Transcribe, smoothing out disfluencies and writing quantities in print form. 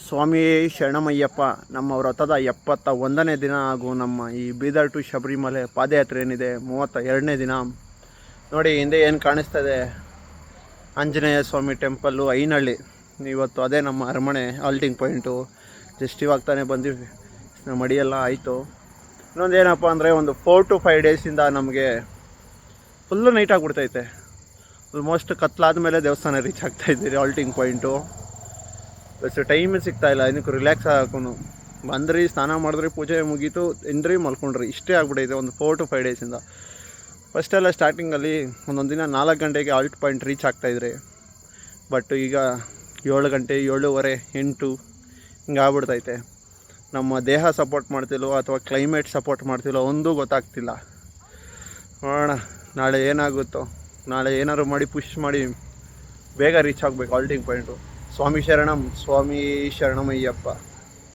ಸ್ವಾಮಿ ಶರಣಮಯ್ಯಪ್ಪ. ನಮ್ಮ ವ್ರತದ 71ನೇ ದಿನ ಹಾಗೂ ನಮ್ಮ ಈ ಬೀದರ್ ಟು ಶಬರಿಮಲೆ ಪಾದಯಾತ್ರೆ ಏನಿದೆ 32ನೇ ದಿನ. ನೋಡಿ ಹಿಂದೆ ಏನು ಕಾಣಿಸ್ತದೆ ಆಂಜನೇಯ ಸ್ವಾಮಿ ಟೆಂಪಲ್ಲು ಐನಹಳ್ಳಿ. ಇವತ್ತು ಅದೇ ನಮ್ಮ ಅರಮನೆ ಹಾಲ್ಟಿಂಗ್ ಪಾಯಿಂಟು. ಜಸ್ಟ್ ಇವಾಗ ತಾನೇ ಬಂದಿವಿ, ಮಡಿಯೆಲ್ಲ ಆಯಿತು. ಇನ್ನೊಂದು ಏನಪ್ಪ ಅಂದರೆ ಒಂದು 4 to 5 ಡೇಸಿಂದ ನಮಗೆ ಫುಲ್ಲು ನೈಟ್ ಆಗಿಬಿಡ್ತೈತೆ. ಆಲ್ಮೋಸ್ಟ್ ಕತ್ಲಾದ ಮೇಲೆ ದೇವಸ್ಥಾನ ರೀಚ್ ಆಗ್ತಾಯಿದ್ದೀರಿ ಹಾಲ್ಟಿಂಗ್ ಪಾಯಿಂಟು. ಬಸ್ ಟೈಮೇ ಸಿಗ್ತಾಯಿಲ್ಲ, ಏನಕ್ಕೆ ರಿಲ್ಯಾಕ್ಸ್ ಆಗಕ್ಕೂ. ಬಂದ್ರಿ, ಸ್ನಾನ ಮಾಡಿದ್ರಿ, ಪೂಜೆ ಮುಗೀತು, ತಿಂದ್ರಿ, ಮಲ್ಕೊಂಡ್ರಿ, ಇಷ್ಟೇ ಆಗ್ಬಿಟ್ಟೈತೆ ಒಂದು 4 to 5 ಡೇಸಿಂದ. ಫಸ್ಟೆಲ್ಲ ಸ್ಟಾರ್ಟಿಂಗಲ್ಲಿ ಒಂದೊಂದು ದಿನ 4 ಗಂಟೆಗೆ ಹಾಲ್ಟ್ ಪಾಯಿಂಟ್ ರೀಚ್ ಆಗ್ತಾಯಿದ್ರಿ. ಬಟ್ ಈಗ 7 ಗಂಟೆ, 7:15, 8 ಹಿಂಗೆ ಆಗ್ಬಿಡ್ತೈತೆ. ನಮ್ಮ ದೇಹ ಸಪೋರ್ಟ್ ಮಾಡ್ತಿಲ್ವೋ ಅಥವಾ ಕ್ಲೈಮೇಟ್ ಸಪೋರ್ಟ್ ಮಾಡ್ತಿಲ್ವೋ ಒಂದೂ ಗೊತ್ತಾಗ್ತಿಲ್ಲ. ನೋಡೋಣ ನಾಳೆ ಏನಾಗುತ್ತೋ. ನಾಳೆ ಏನಾದ್ರು ಮಾಡಿ ಪುಷ್ ಮಾಡಿ ಬೇಗ ರೀಚ್ ಆಗಬೇಕು ಹಾಲ್ಟಿಂಗ್ ಪಾಯಿಂಟು. ಸ್ವಾಮಿ ಶರಣಮಯ್ಯಪ್ಪ.